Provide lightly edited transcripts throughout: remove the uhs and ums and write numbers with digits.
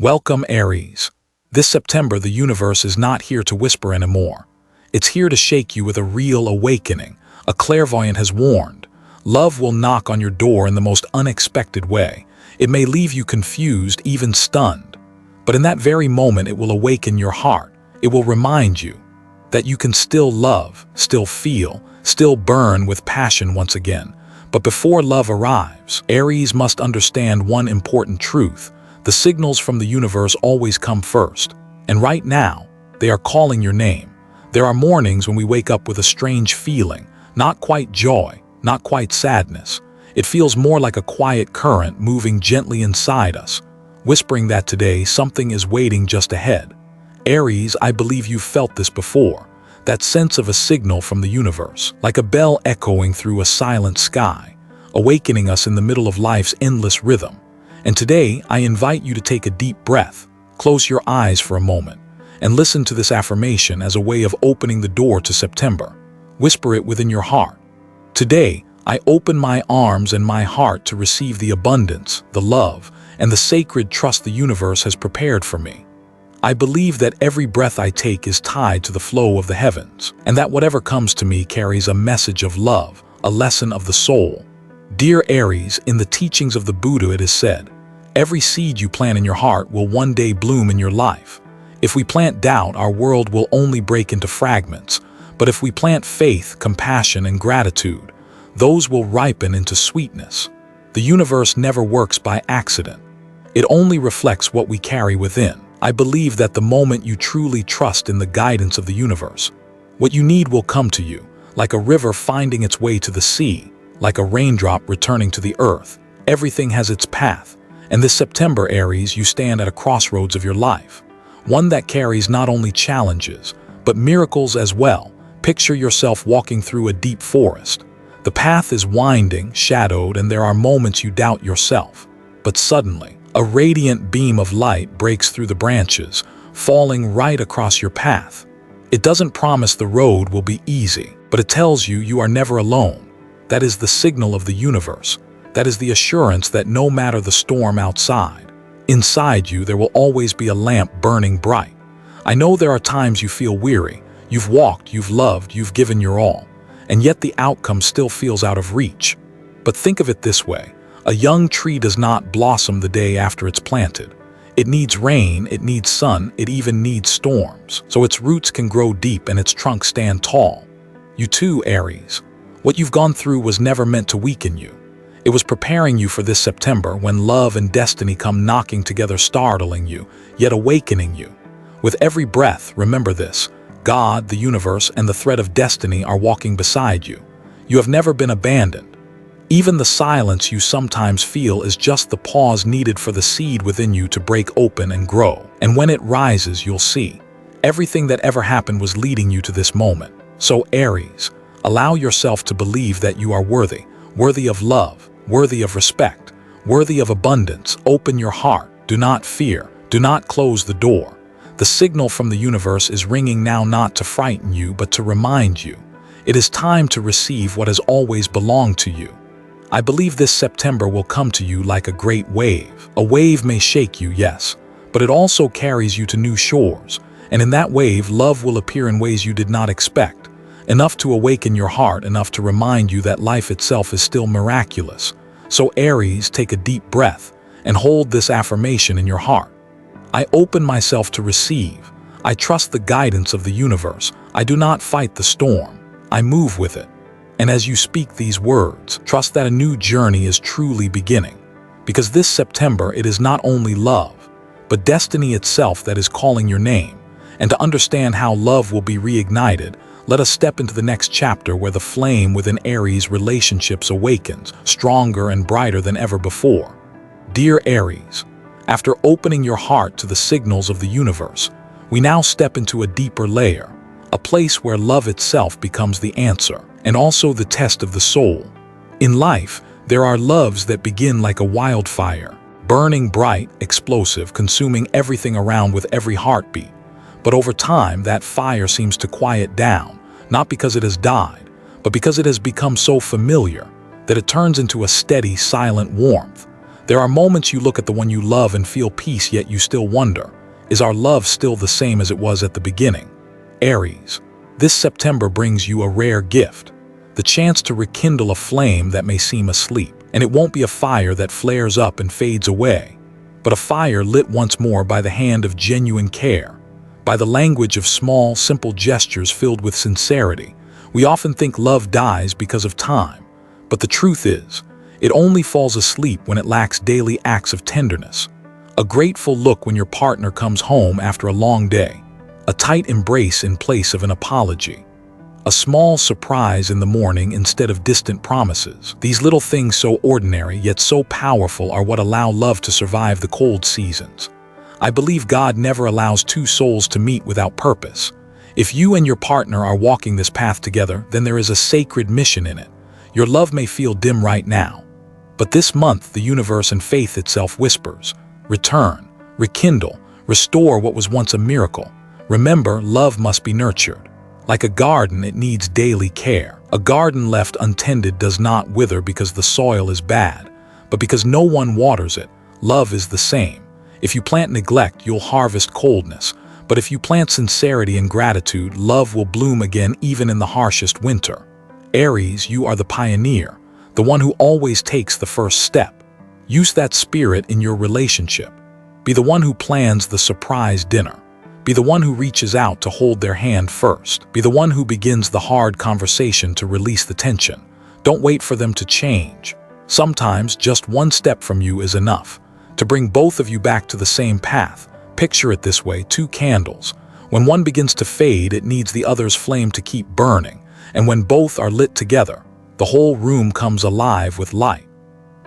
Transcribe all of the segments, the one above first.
Welcome, Aries. This September, the universe is not here to whisper anymore. It's here to shake you with a real awakening. A clairvoyant has warned. Love will knock on your door in the most unexpected way. It may leave you confused, even stunned. But in that very moment, it will awaken your heart. It will remind you that you can still love, still feel, still burn with passion once again. But before love arrives, Aries must understand one important truth. The signals from the universe always come first, and right now, they are calling your name. There are mornings when we wake up with a strange feeling, not quite joy, not quite sadness. It feels more like a quiet current moving gently inside us, whispering that today something is waiting just ahead. Aries, I believe you've felt this before, that sense of a signal from the universe, like a bell echoing through a silent sky, awakening us in the middle of life's endless rhythm. And today, I invite you to take a deep breath, close your eyes for a moment, and listen to this affirmation as a way of opening the door to September. Whisper it within your heart. Today, I open my arms and my heart to receive the abundance, the love, and the sacred trust the universe has prepared for me. I believe that every breath I take is tied to the flow of the heavens, and that whatever comes to me carries a message of love, a lesson of the soul. Dear Aries, in the teachings of the Buddha it is said, every seed you plant in your heart will one day bloom in your life. If we plant doubt, our world will only break into fragments. But if we plant faith, compassion, and gratitude, those will ripen into sweetness. The universe never works by accident. It only reflects what we carry within. I believe that the moment you truly trust in the guidance of the universe, what you need will come to you, like a river finding its way to the sea, like a raindrop returning to the earth. Everything has its path. And this September, Aries, you stand at a crossroads of your life, one that carries not only challenges, but miracles as well. Picture yourself walking through a deep forest. The path is winding, shadowed, and there are moments you doubt yourself. But suddenly, a radiant beam of light breaks through the branches, falling right across your path. It doesn't promise the road will be easy, but it tells you you are never alone. That is the signal of the universe. That is the assurance that no matter the storm outside, inside you there will always be a lamp burning bright. I know there are times you feel weary. You've walked, you've loved, you've given your all, and yet the outcome still feels out of reach. But think of it this way. A young tree does not blossom the day after it's planted. It needs rain, it needs sun, it even needs storms, so its roots can grow deep and its trunk stand tall. You too, Aries. What you've gone through was never meant to weaken you. It was preparing you for this September when love and destiny come knocking together, startling you, yet awakening you. With every breath, remember this: God, the universe, and the thread of destiny are walking beside you. You have never been abandoned. Even the silence you sometimes feel is just the pause needed for the seed within you to break open and grow. And when it rises, you'll see everything that ever happened was leading you to this moment. So, Aries, allow yourself to believe that you are worthy of love, worthy of respect, worthy of abundance. Open your heart. Do not fear. Do not close the door. The signal from the universe is ringing now, not to frighten you, but to remind you. It is time to receive what has always belonged to you. I believe this September will come to you like a great wave. A wave may shake you, yes, but it also carries you to new shores. And in that wave, love will appear in ways you did not expect. Enough to awaken your heart, enough to remind you that life itself is still miraculous. So Aries, take a deep breath and hold this affirmation in your heart. I open myself to receive. I trust the guidance of the universe. I do not fight the storm. I move with it. And as you speak these words, trust that a new journey is truly beginning. Because this September, it is not only love, but destiny itself that is calling your name. And to understand how love will be reignited, let us step into the next chapter where the flame within Aries' relationships awakens, stronger and brighter than ever before. Dear Aries, after opening your heart to the signals of the universe, we now step into a deeper layer, a place where love itself becomes the answer, and also the test of the soul. In life, there are loves that begin like a wildfire, burning bright, explosive, consuming everything around with every heartbeat. But over time, that fire seems to quiet down, not because it has died, but because it has become so familiar that it turns into a steady, silent warmth. There are moments you look at the one you love and feel peace, yet you still wonder, is our love still the same as it was at the beginning? Aries, this September brings you a rare gift, the chance to rekindle a flame that may seem asleep. And it won't be a fire that flares up and fades away, but a fire lit once more by the hand of genuine care, by the language of small, simple gestures filled with sincerity. We often think love dies because of time, but the truth is, it only falls asleep when it lacks daily acts of tenderness. A grateful look when your partner comes home after a long day, a tight embrace in place of an apology, a small surprise in the morning instead of distant promises. These little things, so ordinary yet so powerful, are what allow love to survive the cold seasons. I believe God never allows two souls to meet without purpose. If you and your partner are walking this path together, then there is a sacred mission in it. Your love may feel dim right now, but this month the universe and faith itself whispers, return, rekindle, restore what was once a miracle. Remember, love must be nurtured. Like a garden, it needs daily care. A garden left untended does not wither because the soil is bad, but because no one waters it. Love is the same. If you plant neglect, you'll harvest coldness. But if you plant sincerity and gratitude, love will bloom again even in the harshest winter. Aries, you are the pioneer, the one who always takes the first step. Use that spirit in your relationship. Be the one who plans the surprise dinner. Be the one who reaches out to hold their hand first. Be the one who begins the hard conversation to release the tension. Don't wait for them to change. Sometimes just one step from you is enough to bring both of you back to the same path. Picture it this way: two candles. When one begins to fade, it needs the other's flame to keep burning. And when both are lit together, the whole room comes alive with light.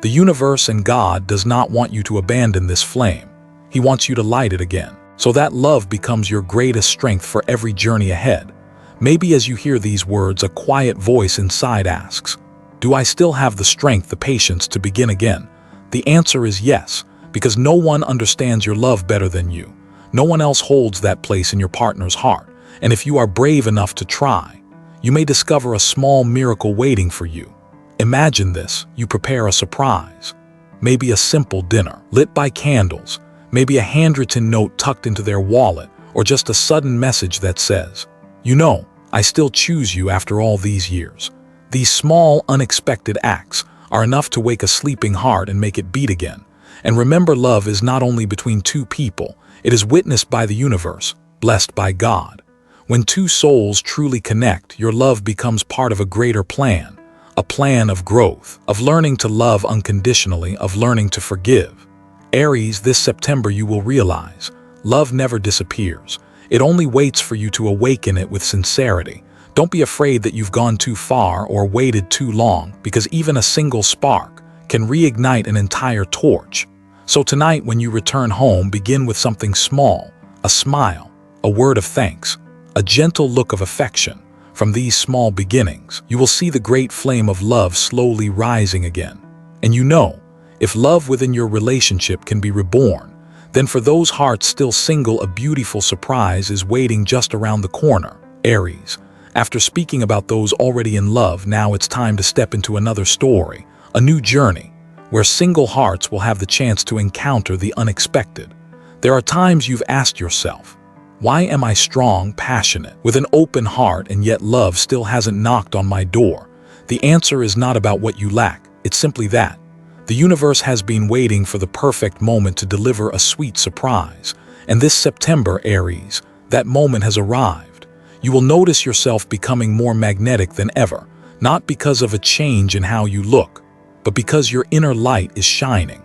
The universe and God does not want you to abandon this flame. He wants you to light it again, so that love becomes your greatest strength for every journey ahead. Maybe as you hear these words, a quiet voice inside asks, do I still have the strength, the patience to begin again? The answer is yes, because no one understands your love better than you. No one else holds that place in your partner's heart. And if you are brave enough to try, you may discover a small miracle waiting for you. Imagine this: you prepare a surprise. Maybe a simple dinner, lit by candles, maybe a handwritten note tucked into their wallet, or just a sudden message that says, you know, I still choose you after all these years. These small, unexpected acts are enough to wake a sleeping heart and make it beat again. And remember, love is not only between two people, it is witnessed by the universe, blessed by God. When two souls truly connect, your love becomes part of a greater plan, a plan of growth, of learning to love unconditionally, of learning to forgive. Aries, this September you will realize, love never disappears. It only waits for you to awaken it with sincerity. Don't be afraid that you've gone too far or waited too long, because even a single spark can reignite an entire torch. So tonight when you return home, begin with something small, a smile, a word of thanks, a gentle look of affection. From these small beginnings, you will see the great flame of love slowly rising again. And you know, if love within your relationship can be reborn, then for those hearts still single, a beautiful surprise is waiting just around the corner. Aries, after speaking about those already in love, now it's time to step into another story, a new journey, where single hearts will have the chance to encounter the unexpected. There are times you've asked yourself, why am I strong, passionate, with an open heart, and yet love still hasn't knocked on my door? The answer is not about what you lack, it's simply that the universe has been waiting for the perfect moment to deliver a sweet surprise. And this September, Aries, that moment has arrived. You will notice yourself becoming more magnetic than ever, not because of a change in how you look, but because your inner light is shining.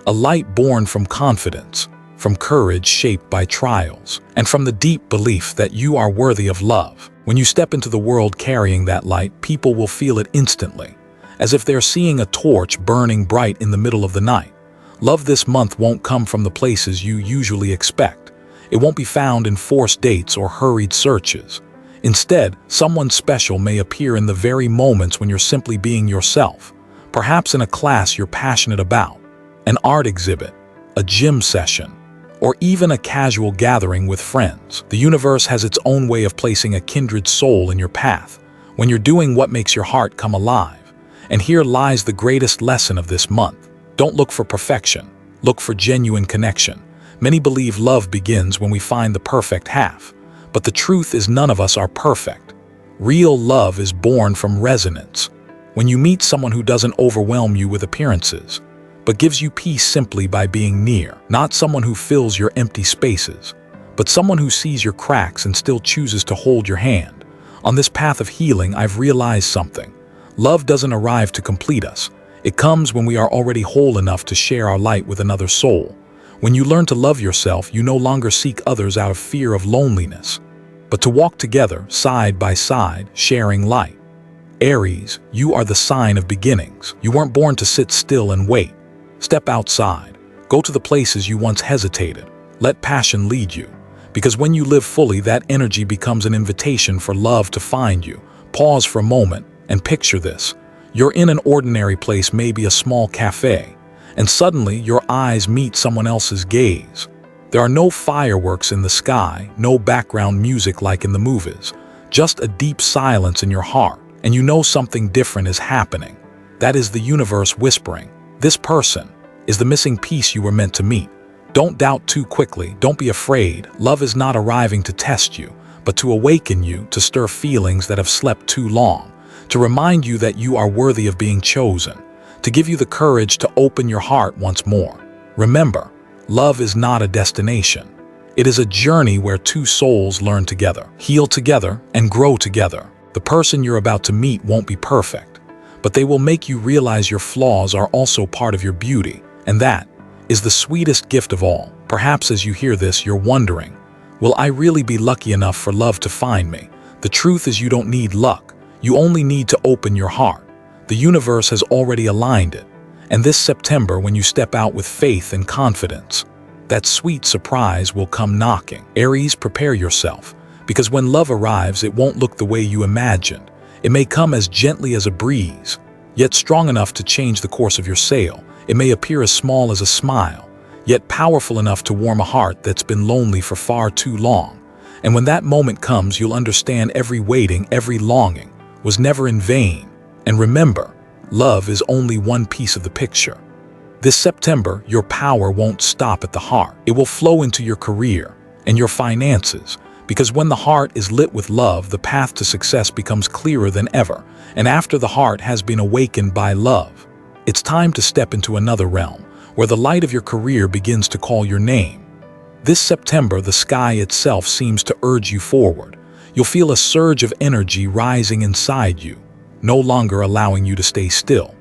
A light born from confidence, from courage shaped by trials, and from the deep belief that you are worthy of love. When you step into the world carrying that light, people will feel it instantly, as if they're seeing a torch burning bright in the middle of the night. Love this month won't come from the places you usually expect. It won't be found in forced dates or hurried searches. Instead, someone special may appear in the very moments when you're simply being yourself. Perhaps in a class you're passionate about, an art exhibit, a gym session, or even a casual gathering with friends. The universe has its own way of placing a kindred soul in your path, when you're doing what makes your heart come alive. And here lies the greatest lesson of this month. Don't look for perfection. Look for genuine connection. Many believe love begins when we find the perfect half. But the truth is none of us are perfect. Real love is born from resonance. When you meet someone who doesn't overwhelm you with appearances, but gives you peace simply by being near. Not someone who fills your empty spaces, but someone who sees your cracks and still chooses to hold your hand. On this path of healing, I've realized something. Love doesn't arrive to complete us. It comes when we are already whole enough to share our light with another soul. When you learn to love yourself, you no longer seek others out of fear of loneliness, but to walk together, side by side, sharing light. Aries, you are the sign of beginnings. You weren't born to sit still and wait. Step outside. Go to the places you once hesitated. Let passion lead you. Because when you live fully, that energy becomes an invitation for love to find you. Pause for a moment and picture this. You're in an ordinary place, maybe a small cafe, and suddenly your eyes meet someone else's gaze. There are no fireworks in the sky, no background music like in the movies, just a deep silence in your heart, and you know something different is happening. That is the universe whispering, "This person is the missing piece you were meant to meet." Don't doubt too quickly, don't be afraid. Love is not arriving to test you, but to awaken you, to stir feelings that have slept too long, to remind you that you are worthy of being chosen, to give you the courage to open your heart once more. Remember, love is not a destination. It is a journey where two souls learn together, heal together, and grow together. The person you're about to meet won't be perfect, but they will make you realize your flaws are also part of your beauty, and that is the sweetest gift of all. Perhaps as you hear this, you're wondering, will I really be lucky enough for love to find me? The truth is you don't need luck. You only need to open your heart. The universe has already aligned it. And this September, when you step out with faith and confidence, that sweet surprise will come knocking. Aries, prepare yourself, because when love arrives, it won't look the way you imagined. It may come as gently as a breeze, yet strong enough to change the course of your sail. It may appear as small as a smile, yet powerful enough to warm a heart that's been lonely for far too long. And when that moment comes, you'll understand every waiting, every longing was never in vain. And remember, love is only one piece of the picture. This September, your power won't stop at the heart. It will flow into your career and your finances, because when the heart is lit with love, the path to success becomes clearer than ever. And after the heart has been awakened by love, it's time to step into another realm, where the light of your career begins to call your name. This September, the sky itself seems to urge you forward. You'll feel a surge of energy rising inside you, no longer allowing you to stay still.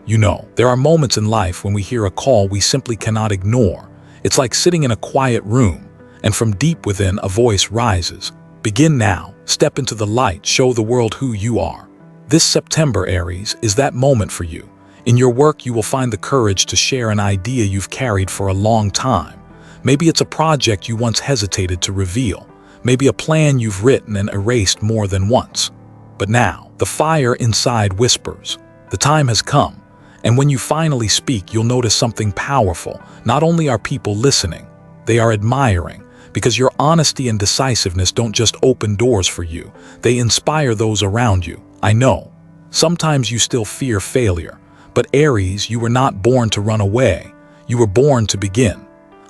You know, there are moments in life when we hear a call we simply cannot ignore. It's like sitting in a quiet room, and from deep within a voice rises. Begin now, step into the light, show the world who you are. This September, Aries, is that moment for you. In your work, you will find the courage to share an idea you've carried for a long time. Maybe it's a project you once hesitated to reveal. Maybe a plan you've written and erased more than once. But now, the fire inside whispers, the time has come. And when you finally speak, you'll notice something powerful. Not only are people listening, they are admiring, because your honesty and decisiveness don't just open doors for you, they inspire those around you. I know, sometimes you still fear failure, but Aries, you were not born to run away. You were born to begin.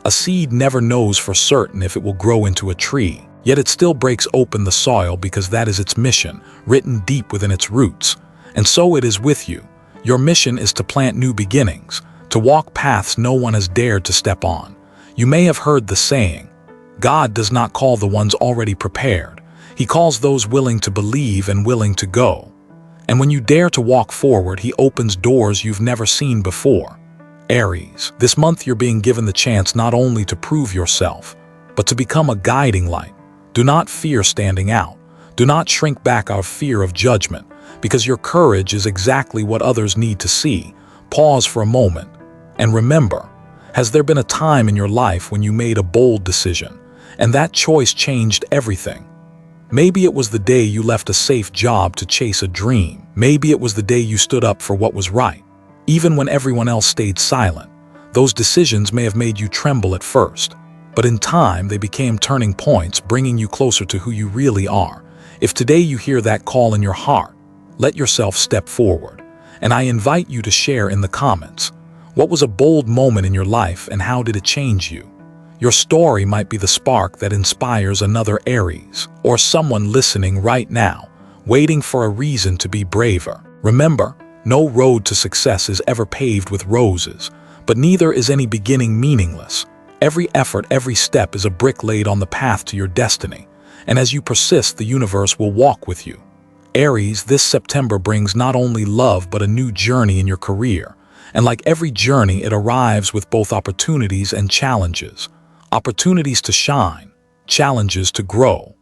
A seed never knows for certain if it will grow into a tree, yet it still breaks open the soil because that is its mission, written deep within its roots. And so it is with you. Your mission is to plant new beginnings, to walk paths no one has dared to step on. You may have heard the saying, God does not call the ones already prepared. He calls those willing to believe and willing to go. And when you dare to walk forward, he opens doors you've never seen before. Aries, this month you're being given the chance not only to prove yourself, but to become a guiding light. Do not fear standing out. Do not shrink back out of fear of judgment, because your courage is exactly what others need to see. Pause for a moment and remember, has there been a time in your life when you made a bold decision, and that choice changed everything? Maybe it was the day you left a safe job to chase a dream. Maybe it was the day you stood up for what was right, even when everyone else stayed silent. Those decisions may have made you tremble at first, but in time they became turning points, bringing you closer to who you really are. If today you hear that call in your heart, let yourself step forward, and I invite you to share in the comments. What was a bold moment in your life and how did it change you? Your story might be the spark that inspires another Aries, or someone listening right now, waiting for a reason to be braver. Remember, no road to success is ever paved with roses, but neither is any beginning meaningless. Every effort, every step is a brick laid on the path to your destiny, and as you persist, the universe will walk with you. Aries, this September brings not only love but a new journey in your career, and like every journey, it arrives with both opportunities and challenges. Opportunities to shine, challenges to grow.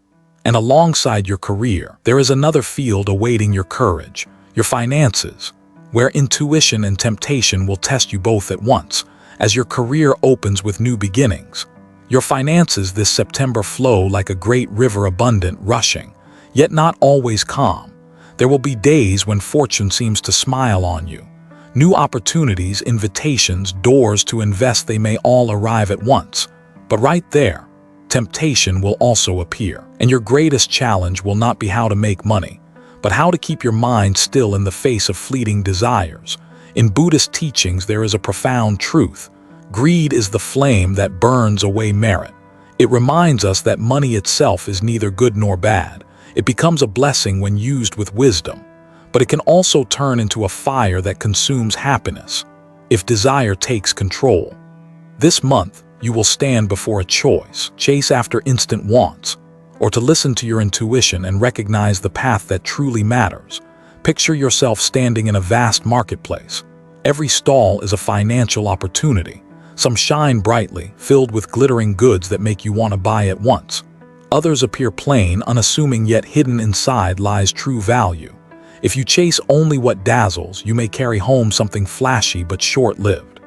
And alongside your career, there is another field awaiting your courage, your finances, where intuition and temptation will test you both at once, as your career opens with new beginnings. Your finances this September flow like a great river, abundant, rushing, yet not always calm. There will be days when fortune seems to smile on you. New opportunities, invitations, doors to invest, they may all arrive at once. But right there, temptation will also appear. And your greatest challenge will not be how to make money, but how to keep your mind still in the face of fleeting desires. In Buddhist teachings, there is a profound truth. Greed is the flame that burns away merit. It reminds us that money itself is neither good nor bad. It becomes a blessing when used with wisdom, but it can also turn into a fire that consumes happiness if desire takes control. This month, you will stand before a choice: chase after instant wants, or to listen to your intuition and recognize the path that truly matters. Picture yourself standing in a vast marketplace. Every stall is a financial opportunity. Some shine brightly, filled with glittering goods that make you want to buy at once. Others appear plain, unassuming, yet hidden inside lies true value. If you chase only what dazzles, you may carry home something flashy but short-lived.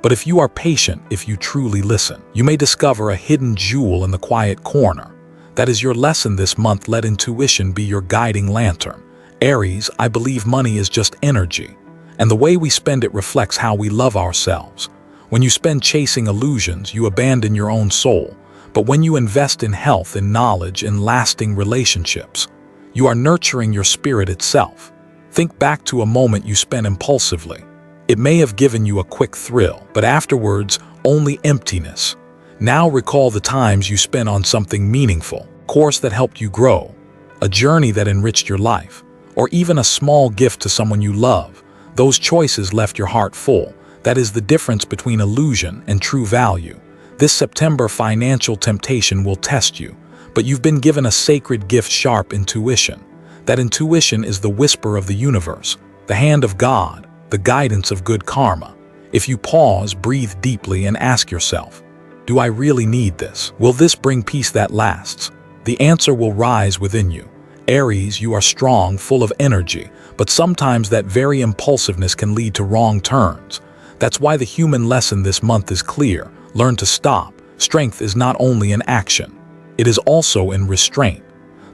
But if you are patient, if you truly listen, you may discover a hidden jewel in the quiet corner. That is your lesson this month. Let intuition be your guiding lantern. Aries, I believe money is just energy, and the way we spend it reflects how we love ourselves. When you spend chasing illusions, you abandon your own soul. But when you invest in health, in knowledge, in lasting relationships, you are nurturing your spirit itself. Think back to a moment you spent impulsively. It may have given you a quick thrill, but afterwards, only emptiness. Now recall the times you spent on something meaningful, a course that helped you grow, a journey that enriched your life, or even a small gift to someone you love. Those choices left your heart full. That is the difference between illusion and true value. This September, financial temptation will test you, but you've been given a sacred gift: sharp intuition. That intuition is the whisper of the universe, the hand of God, the guidance of good karma. If you pause, breathe deeply, and ask yourself, do I really need this? Will this bring peace that lasts? The answer will rise within you. Aries, you are strong, full of energy, but sometimes that very impulsiveness can lead to wrong turns. That's why the human lesson this month is clear. Learn to stop. Strength is not only in action, it is also in restraint.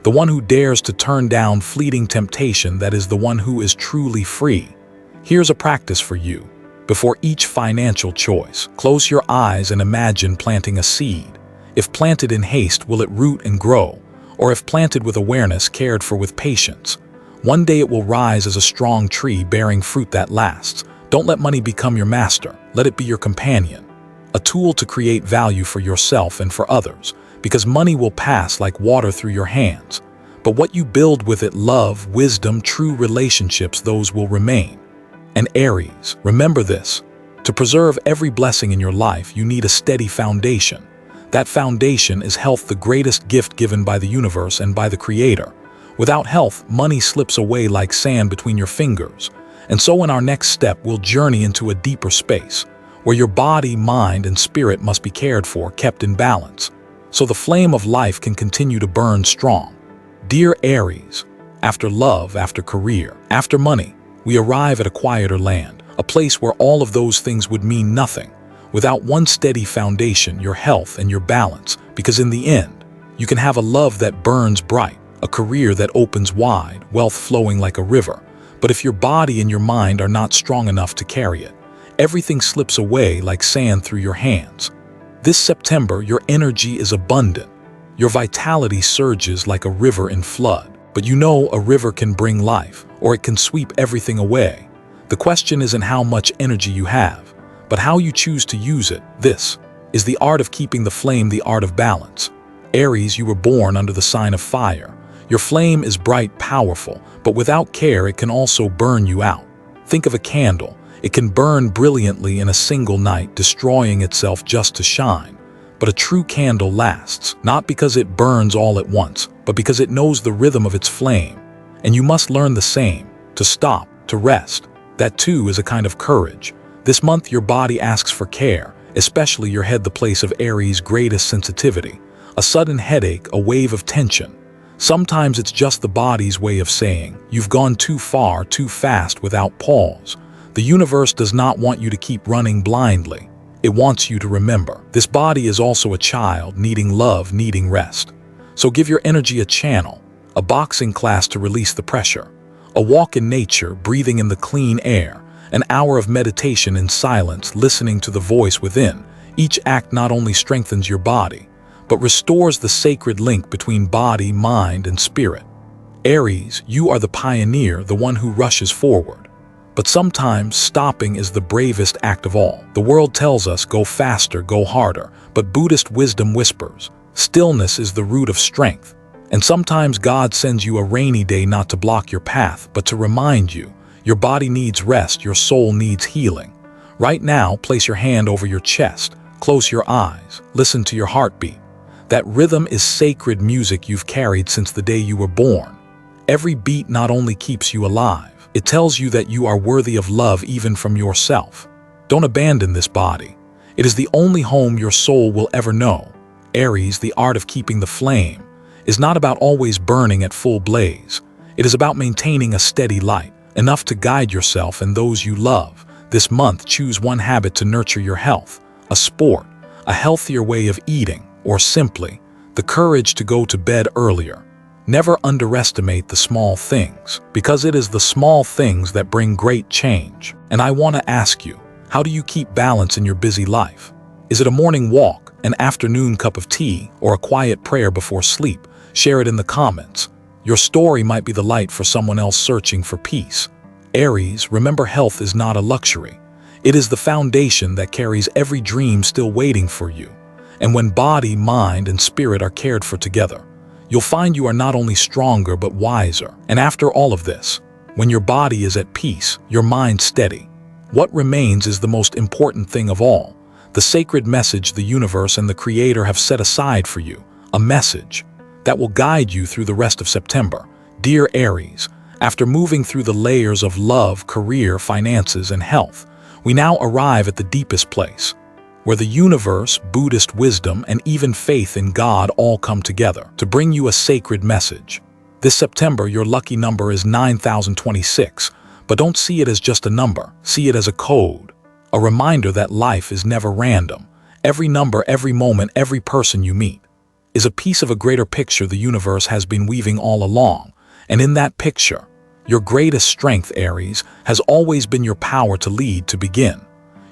The one who dares to turn down fleeting temptation, that is the one who is truly free. Here's a practice for you. Before each financial choice, close your eyes and imagine planting a seed. If planted in haste, will it root and grow? Or if planted with awareness, cared for with patience, one day it will rise as a strong tree bearing fruit that lasts. Don't let money become your master. Let it be your companion, a tool to create value for yourself and for others, because money will pass like water through your hands. But what you build with it, love, wisdom, true relationships, those will remain. And Aries, remember this: to preserve every blessing in your life, you need a steady foundation. That foundation is health, the greatest gift given by the universe and by the Creator. Without health, money slips away like sand between your fingers. And so in our next step, we'll journey into a deeper space, where your body, mind, and spirit must be cared for, kept in balance, so the flame of life can continue to burn strong. Dear Aries, after love, after career, after money, we arrive at a quieter land, a place where all of those things would mean nothing without one steady foundation: your health and your balance. Because in the end, you can have a love that burns bright, a career that opens wide, wealth flowing like a river. But if your body and your mind are not strong enough to carry it, everything slips away like sand through your hands. This September, your energy is abundant. Your vitality surges like a river in flood. But you know, a river can bring life, or it can sweep everything away. The question isn't how much energy you have, but how you choose to use it. This is the art of keeping the flame, the art of balance. Aries, you were born under the sign of fire. Your flame is bright, powerful, but without care it can also burn you out. Think of a candle. It can burn brilliantly in a single night, destroying itself just to shine. But a true candle lasts, not because it burns all at once, but because it knows the rhythm of its flame. And you must learn the same, to stop, to rest. That too is a kind of courage. This month your body asks for care, especially your head, the place of Aries' greatest sensitivity. A sudden headache, a wave of tension. Sometimes it's just the body's way of saying, you've gone too far, too fast, without pause. The universe does not want you to keep running blindly. It wants you to remember. This body is also a child, needing love, needing rest. So give your energy a channel, a boxing class to release the pressure, a walk in nature, breathing in the clean air, an hour of meditation in silence, listening to the voice within. Each act not only strengthens your body, but restores the sacred link between body, mind, and spirit. Aries, you are the pioneer, the one who rushes forward. But sometimes stopping is the bravest act of all. The world tells us, go faster, go harder, but Buddhist wisdom whispers, stillness is the root of strength. And sometimes God sends you a rainy day not to block your path, but to remind you, your body needs rest, your soul needs healing. Right now, place your hand over your chest, close your eyes, listen to your heartbeat. That rhythm is sacred music you've carried since the day you were born. Every beat not only keeps you alive, it tells you that you are worthy of love even from yourself. Don't abandon this body. It is the only home your soul will ever know. Aries, the art of keeping the flame, is not about always burning at full blaze. It is about maintaining a steady light, enough to guide yourself and those you love. This month, choose one habit to nurture your health, a sport, a healthier way of eating, or simply the courage to go to bed earlier. Never underestimate the small things, because it is the small things that bring great change. And I want to ask you, how do you keep balance in your busy life? Is it a morning walk, an afternoon cup of tea, or a quiet prayer before sleep? Share it in the comments. Your story might be the light for someone else searching for peace. Aries, remember, health is not a luxury. It is the foundation that carries every dream still waiting for you. And when body, mind, and spirit are cared for together, you'll find you are not only stronger but wiser. And after all of this, when your body is at peace, your mind steady, what remains is the most important thing of all, the sacred message the universe and the Creator have set aside for you, a message that will guide you through the rest of September. Dear Aries, after moving through the layers of love, career, finances, and health, we now arrive at the deepest place, where the universe, Buddhist wisdom, and even faith in God all come together to bring you a sacred message. This September, your lucky number is 9026, but don't see it as just a number. See it as a code, a reminder that life is never random. Every number, every moment, every person you meet is a piece of a greater picture the universe has been weaving all along. And in that picture, your greatest strength, Aries, has always been your power to lead, to begin.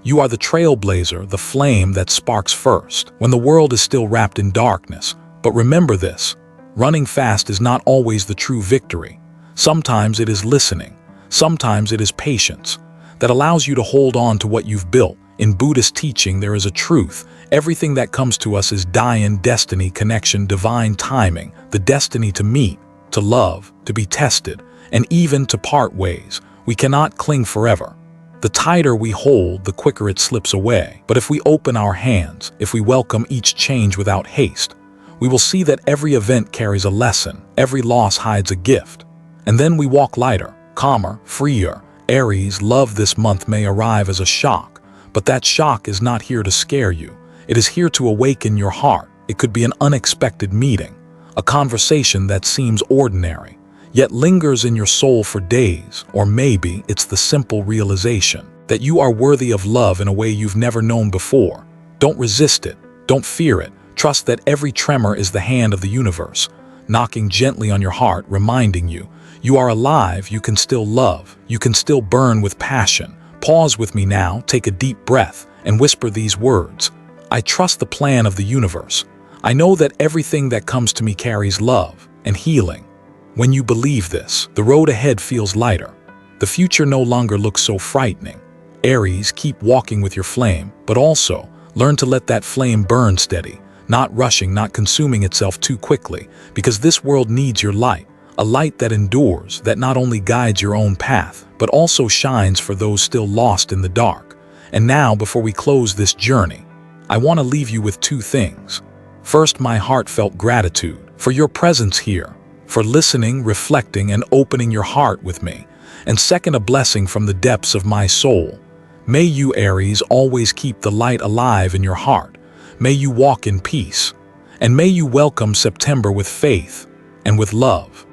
You are the trailblazer, the flame that sparks first, when the world is still wrapped in darkness. But remember this, running fast is not always the true victory. Sometimes it is listening, sometimes it is patience, that allows you to hold on to what you've built. In Buddhist teaching, there is a truth. Everything that comes to us is Dayan, destiny, connection, divine timing, the destiny to meet, to love, to be tested, and even to part ways. We cannot cling forever. The tighter we hold, the quicker it slips away. But if we open our hands, if we welcome each change without haste, we will see that every event carries a lesson, every loss hides a gift. And then we walk lighter, calmer, freer. Aries, love this month may arrive as a shock, but that shock is not here to scare you. It is here to awaken your heart. It could be an unexpected meeting, a conversation that seems ordinary, yet lingers in your soul for days. Or maybe it's the simple realization that you are worthy of love in a way you've never known before. Don't resist it. Don't fear it. Trust that every tremor is the hand of the universe, knocking gently on your heart, reminding you, you are alive, you can still love, you can still burn with passion. Pause with me now, take a deep breath, and whisper these words. I trust the plan of the universe. I know that everything that comes to me carries love and healing. When you believe this, the road ahead feels lighter. The future no longer looks so frightening. Aries, keep walking with your flame, but also learn to let that flame burn steady, not rushing, not consuming itself too quickly, because this world needs your light, a light that endures, that not only guides your own path, but also shines for those still lost in the dark. And now, before we close this journey, I want to leave you with two things. First, my heartfelt gratitude for your presence here, for listening, reflecting, and opening your heart with me. And second, a blessing from the depths of my soul. May you, Aries, always keep the light alive in your heart. May you walk in peace. And may you welcome September with faith and with love.